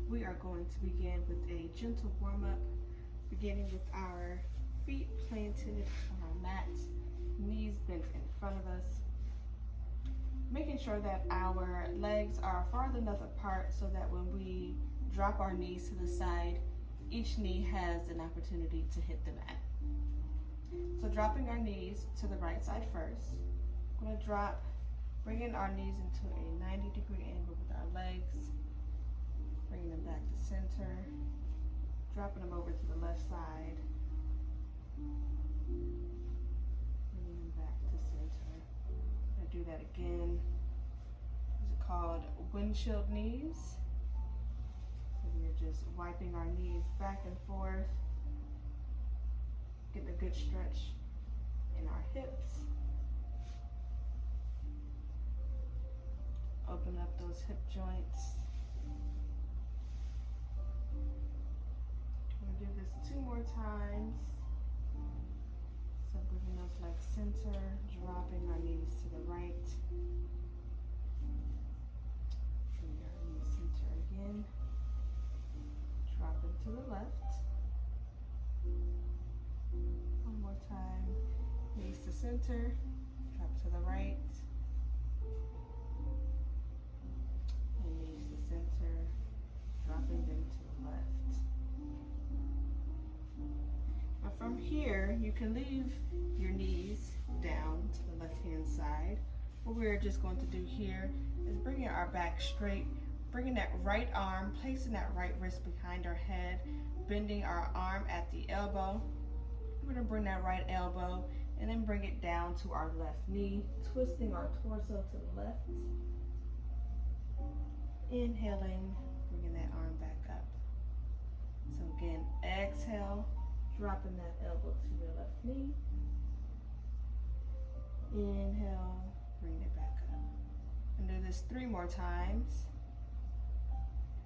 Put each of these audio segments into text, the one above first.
We are going to begin with a gentle warm-up, beginning with our feet planted on our mat, knees bent in front of us, making sure that our legs are far enough apart so that when we drop our knees to the side, each knee has an opportunity to hit the mat. So dropping our knees to the right side first. I'm going to drop, bringing our knees into a 90-degree angle with our legs, bringing them back to center, dropping them over to the left side, bringing them back to center. I'm going to do that again. This is called windshield knees. So we are just wiping our knees back and forth, getting a good stretch in our hips. Open up those hip joints. I'm going to do this 2 more times. So bringing those legs center, dropping our knees to the right. Bring our knees center again. Dropping to the left. 1 more time. Knees to center, drop to the right. And knees to center, dropping them to the left. Now from here, you can leave your knees down to the left-hand side. What we're just going to do here is bringing our back straight, bringing that right arm, placing that right wrist behind our head, bending our arm at the elbow. We're going to bring that right elbow and then bring it down to our left knee, twisting our torso to the left. Inhaling, bringing that arm back up. So again, exhale, dropping that elbow to your left knee. Inhale, bring it back up. And do this 3 more times.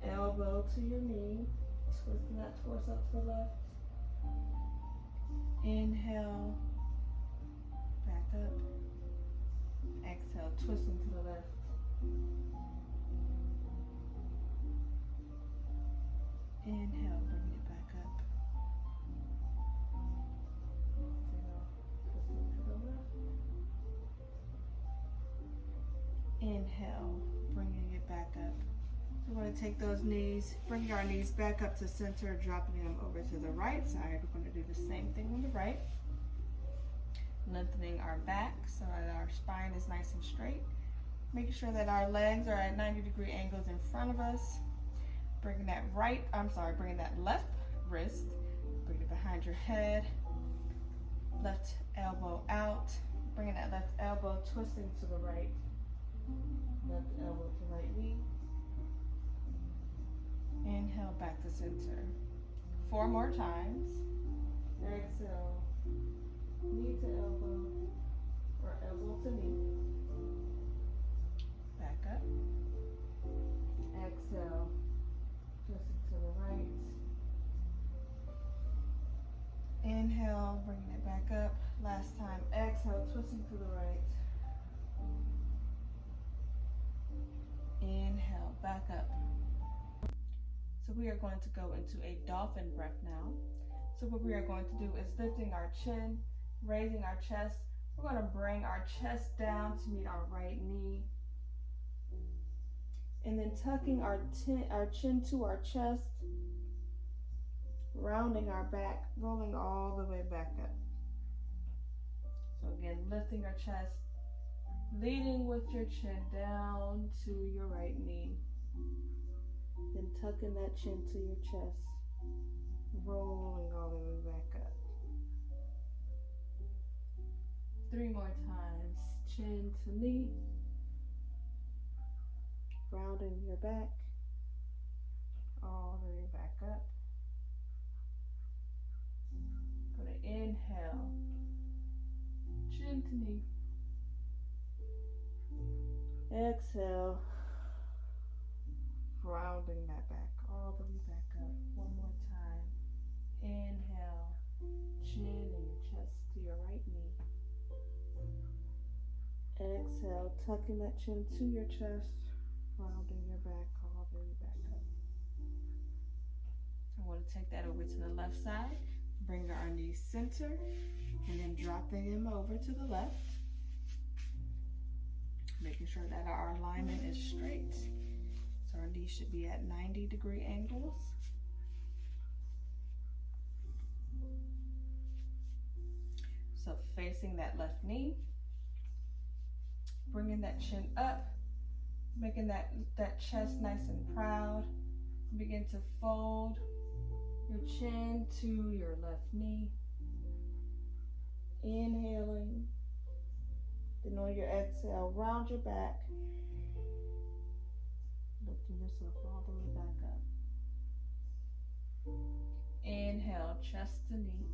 Elbow to your knee, twisting that torso to the left. Inhale, back up. Exhale, twisting to the left. Inhale, bring it back up. Exhale, twisting to the left. Inhale, bringing it back up. So we're going to take those knees, bring our knees back up to center, dropping them over to the right side. We're going to do the same thing on the right. Lengthening our back so that our spine is nice and straight. Making sure that our legs are at 90-degree angles in front of us. Bringing that left wrist, bring it behind your head. Left elbow out. Bringing that left elbow, twisting to the right. Left elbow to right knee. Inhale, back to center. 4 more times. Exhale, knee to elbow, or elbow to knee. Back up. Exhale, twisting to the right. Inhale, bringing it back up. Last time, exhale, twisting to the right. Inhale, back up. So we are going to go into a dolphin breath now. So what we are going to do is lifting our chin, raising our chest. We're going to bring our chest down to meet our right knee. And then tucking our chin to our chest, rounding our back, rolling all the way back up. So again, lifting our chest, leading with your chin down to your right knee. Then tucking that chin to your chest, rolling all the way back up. 3 more times. Chin to knee, rounding your back, all the way back up. Going to inhale, chin to knee. Exhale, rounding that back all the way back up. 1 more time. Inhale, chin and your chest to your right knee. Exhale, tucking that chin to your chest, rounding your back all the way back up. to take that over to the left side, bring our knees center, and then dropping them over to the left. Making sure that our alignment is straight. So our knees should be at 90-degree angles. So facing that left knee, bringing that chin up, making that chest nice and proud. Begin to fold your chin to your left knee. Inhaling. Then on your exhale, round your back. Lifting yourself all the way back up. Inhale, chest to knee.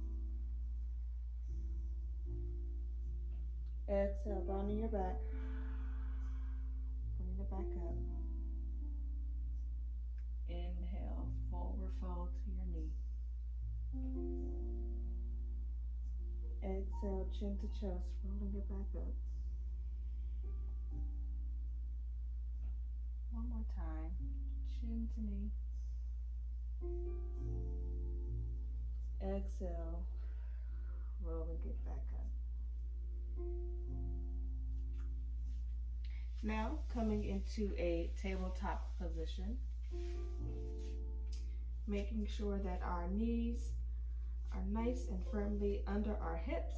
Exhale, rounding your back. Bring it back up. Inhale, forward fold to your knee. Exhale, chin to chest, rolling it back up. One more time, chin to knee. Exhale, rolling it back up. Now, coming into a tabletop position, making sure that our knees are nice and firmly under our hips,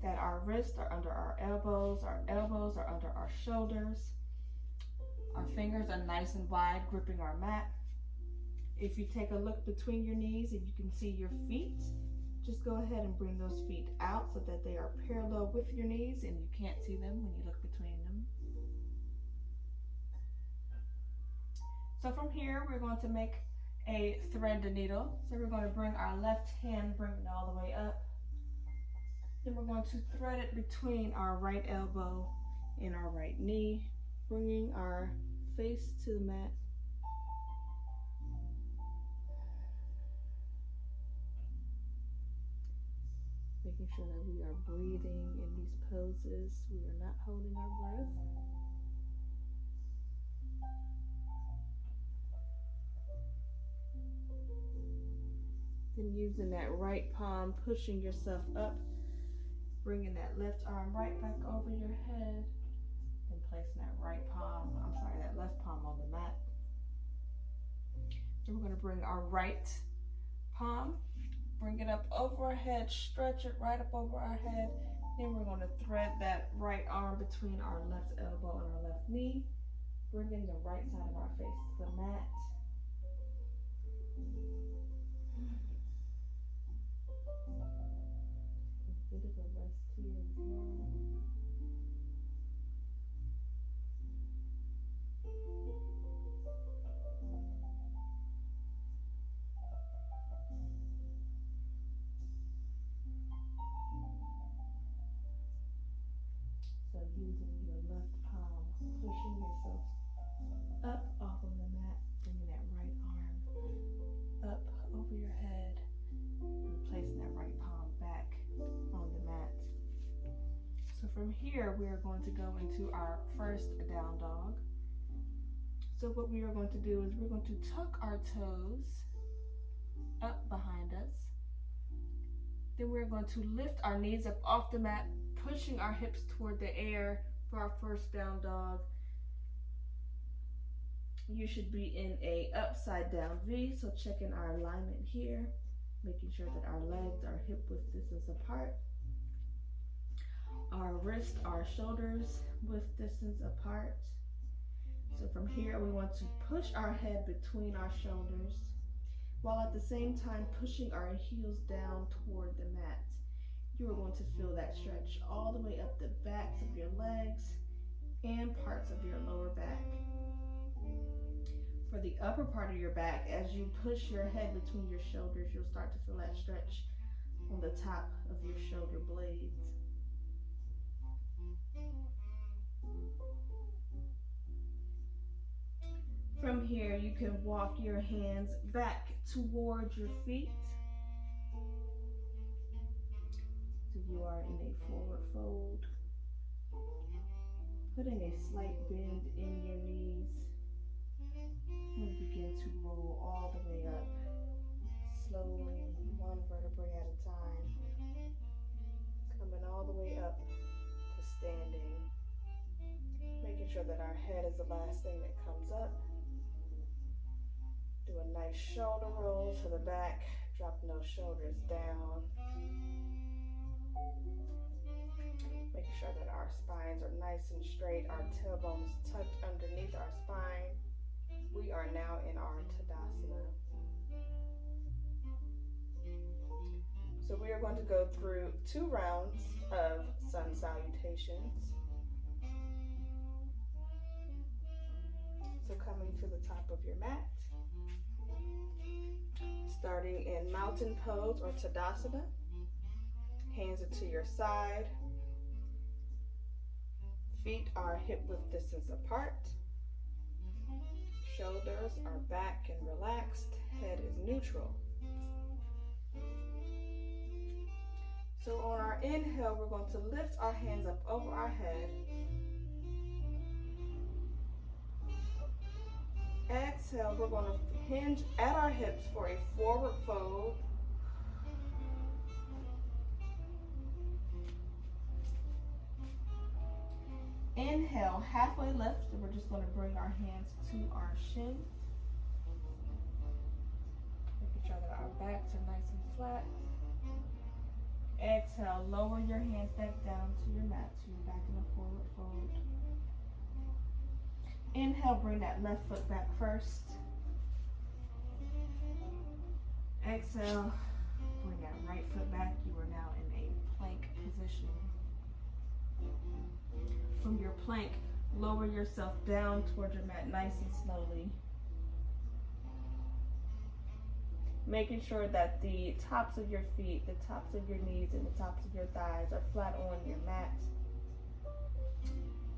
that our wrists are under our elbows are under our shoulders, our fingers are nice and wide, gripping our mat. If you take a look between your knees and you can see your feet, just go ahead and bring those feet out so that they are parallel with your knees and you can't see them when you look between them. So from here, we're going to make a thread the needle. So we're going to bring our left hand, bring it all the way up. Then we're going to thread it between our right elbow and our right knee, bringing our face to the mat. Making sure that we are breathing in these poses. We are not holding our breath. Then using that right palm, pushing yourself up, bringing that left arm right back over your head, and placing that left palm on the mat. Then we're going to bring our right palm, bring it up over our head, stretch it right up over our head. Then we're going to thread that right arm between our left elbow and our left knee, bringing the right side of our face to the mat. A bit of a rest here as well. So using your left palm, pushing yourself up off of the mat, bringing that right arm up over your head, and placing that right palm back on the mat. So from here, we are going to go into our first down dog. So what we are going to do is we're going to tuck our toes up behind us. Then we're going to lift our knees up off the mat, pushing our hips toward the air for our first down dog. You should be in a upside down V, so checking our alignment here, making sure that our legs are hip width distance apart. Our wrists, our shoulders width distance apart. So from here, we want to push our head between our shoulders, while at the same time pushing our heels down toward the mat. You are going to feel that stretch all the way up the backs of your legs and parts of your lower back. For the upper part of your back, as you push your head between your shoulders, you'll start to feel that stretch on the top of your shoulder blades. From here, you can walk your hands back towards your feet. So you are in a forward fold, putting a slight bend in your knees. And begin to roll all the way up. vertebrae at a time. Coming all the way up to standing. Making sure that our head is the last thing that comes up. Do a nice shoulder roll to the back, dropping those shoulders down. Making sure that our spines are nice and straight, our tailbones tucked underneath our spine. We are now in our Tadasana. So we are going to go through 2 rounds of sun salutations. So coming to the top of your mat, starting in mountain pose or Tadasana, hands are to your side, feet are hip width distance apart, shoulders are back and relaxed, head is neutral. So on our inhale, we're going to lift our hands up over our head. Exhale, we're going to hinge at our hips for a forward fold. Inhale, halfway lift, and we're just going to bring our hands to our shins. Making sure that our backs are nice and flat. Exhale, lower your hands back down to your mat, so you're back in a forward fold. Inhale, bring that left foot back first. Exhale, bring that right foot back. You are now in a plank position. From your plank, lower yourself down towards your mat nice and slowly. Making sure that the tops of your feet, the tops of your knees, and the tops of your thighs are flat on your mat.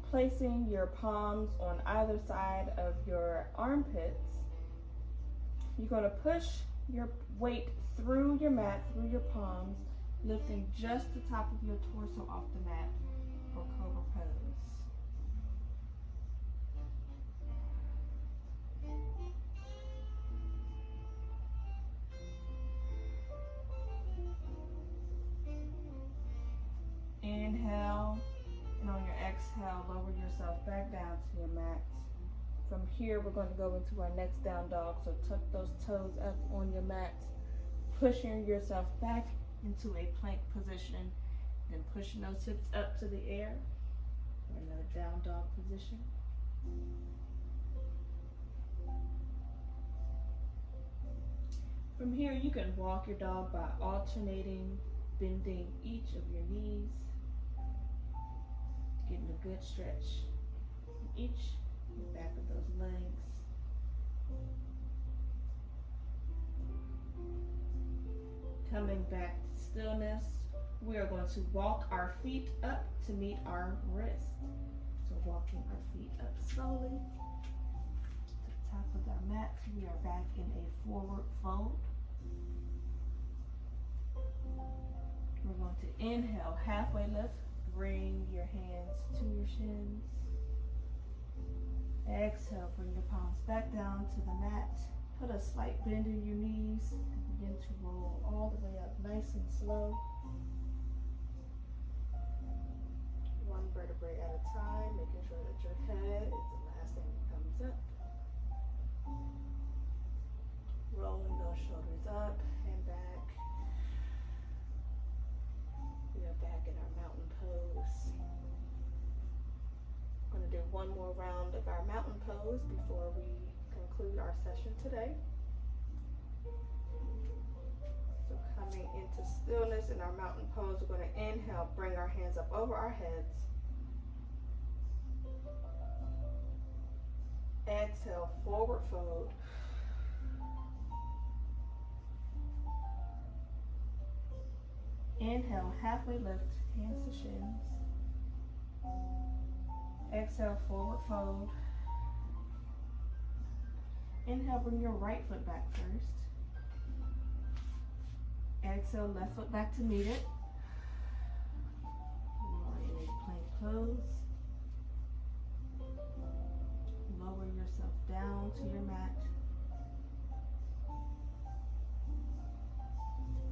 Placing your palms on either side of your armpits. You're going to push your weight through your mat, through your palms, lifting just the top of your torso off the mat for Cobra Pose. Inhale, and on your exhale, lower yourself back down to your mat. From here, we're going to go into our next down dog. So tuck those toes up on your mat, pushing yourself back into a plank position, then pushing those hips up to the air for another down dog position. From here, you can walk your dog by alternating, bending each of your knees, getting a good stretch in each the back of those legs. Coming back to stillness, we are going to walk our feet up to meet our wrist. So walking our feet up slowly to the top of our mat, we are back in a forward fold. We're going to inhale, halfway lift, bring your hands to your shins. Exhale, bring your palms back down to the mat. Put a slight bend in your knees and begin to roll all the way up nice and slow. One vertebrae at a time, making sure that your head is the last thing that comes up. Rolling those shoulders up and back. We are back in our mountain pose. We're going to do one more round of our mountain pose before we conclude our session today. So coming into stillness in our mountain pose, we're going to inhale, bring our hands up over our heads. Exhale, forward fold. Inhale, halfway lift, hands to shins. Exhale, forward fold. Inhale, bring your right foot back first. Exhale, left foot back to meet it. You are in a plank pose. Lower yourself down to your mat.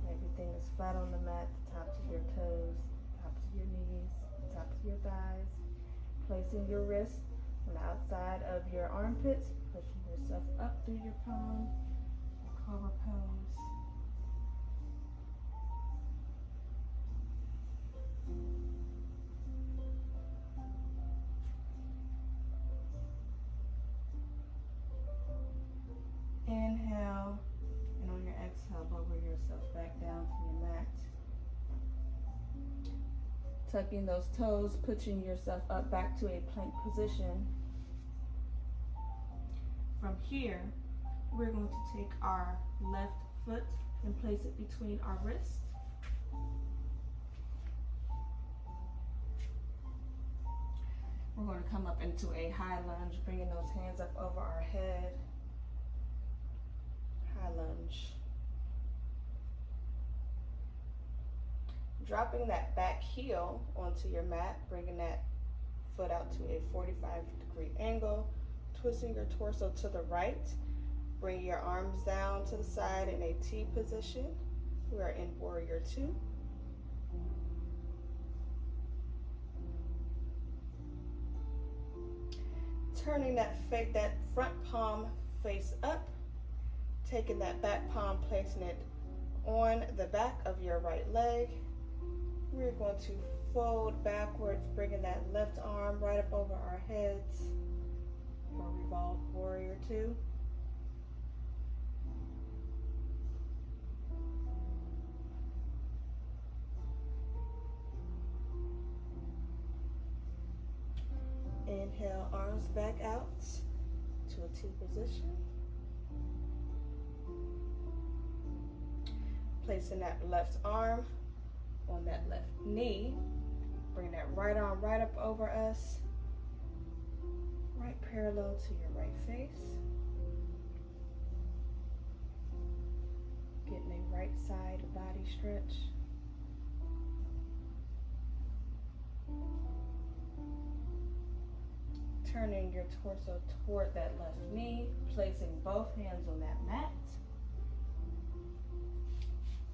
Everything is flat on the mat, the tops of your toes, tops of your knees, tops of your thighs. Placing your wrists on the outside of your armpits, pushing yourself up through your palm, cobra pose. Inhale, and on your exhale, lower yourself back down to your mat. Tucking those toes, pushing yourself up back to a plank position. From here, we're going to take our left foot and place it between our wrists. We're going to come up into a high lunge, bringing those hands up over our head. High lunge. Dropping that back heel onto your mat, bringing that foot out to a 45-degree angle, twisting your torso to the right. Bring your arms down to the side in a T position. We are in Warrior Two. Turning that front palm face up, taking that back palm, placing it on the back of your right leg. We're going to fold backwards, bringing that left arm right up over our heads for Revolved Warrior Two. Inhale, arms back out to a T position. Placing that left arm on that left knee. Bring that right arm right up over us, right parallel to your right face. Getting a right side body stretch. Turning your torso toward that left knee, placing both hands on that mat.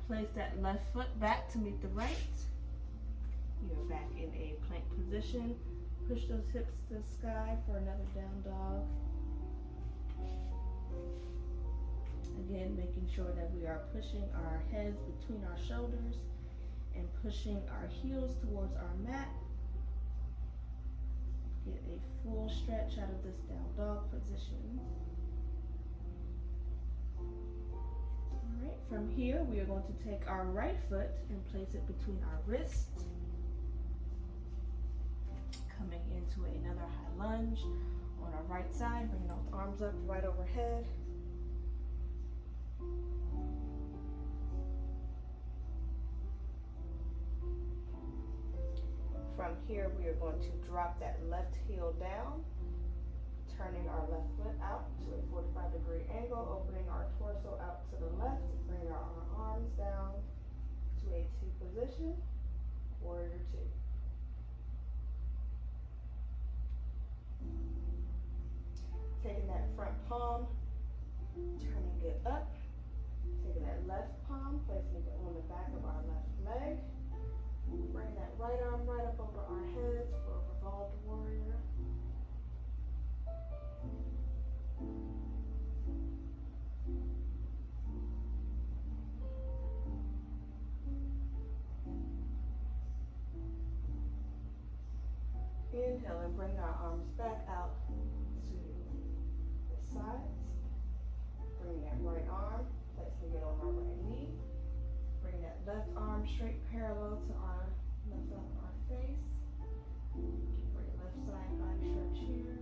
Place that left foot back to meet the right. You're back in a plank position. Push those hips to the sky for another down dog. Again, making sure that we are pushing our heads between our shoulders and pushing our heels towards our mat. Get a full stretch out of this down dog position. All right, from here, we are going to take our right foot and place it between our wrists. Coming into another high lunge on our right side, bringing those arms up right overhead. From here, we are going to drop that left heel down, turning our left foot out to a 45-degree angle, opening our torso out to the left, bring our arms down to a T position, Warrior Two. Taking that front palm, turning it up, taking that left palm, placing it on the back of our left leg. Bring that right arm right up over our heads for a Revolved Warrior. Inhale and bring our arms back out to the sides. Bring that right arm, placing it on our right knee. Bring that left arm straight parallel to our left side of our face. Bring left side body stretch here.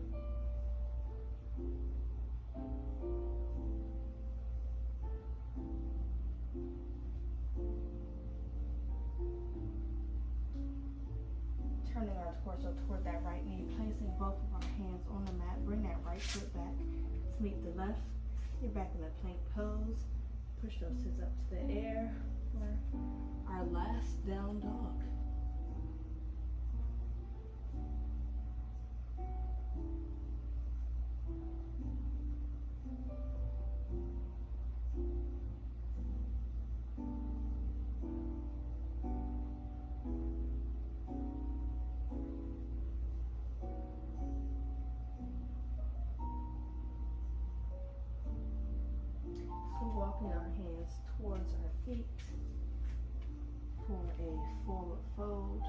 Turning our torso toward that right knee, placing both of our hands on the mat. Bring that right foot back to meet the left. You're back in the plank pose. Push those hips up to the air for our last down dog. walking our hands towards our feet for a forward fold.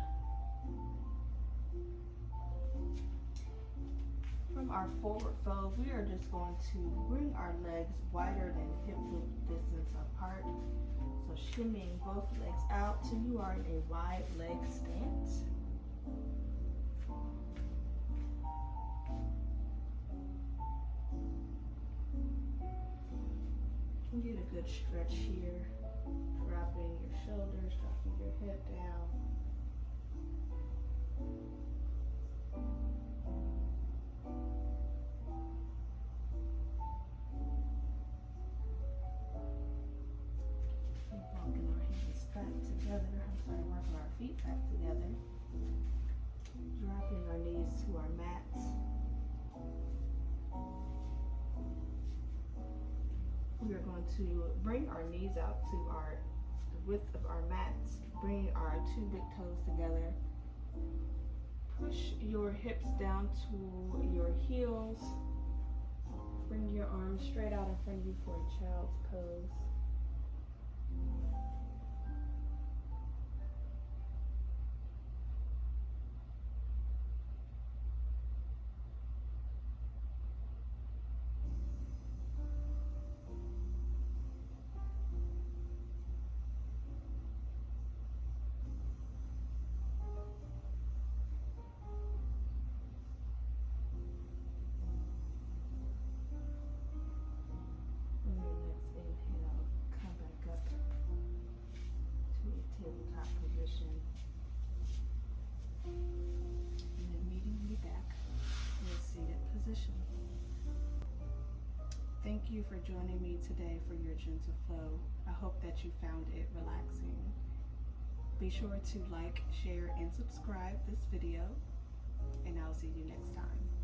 From our forward fold, we are just going to bring our legs wider than hip width distance apart. So shimmying both legs out till you are in a wide leg stance. You can get a good stretch here, dropping your shoulders, dropping your head down. Walking our hands back together. Walking our feet back together. Dropping our knees to our mats. We are going to bring our knees out to the width of our mats. Bring our two big toes together. Push your hips down to your heels. Bring your arms straight out in front of you for a child's pose. Thank you for joining me today for your gentle flow. I hope that you found it relaxing. Be sure to like, share, and subscribe this video, and I'll see you next time.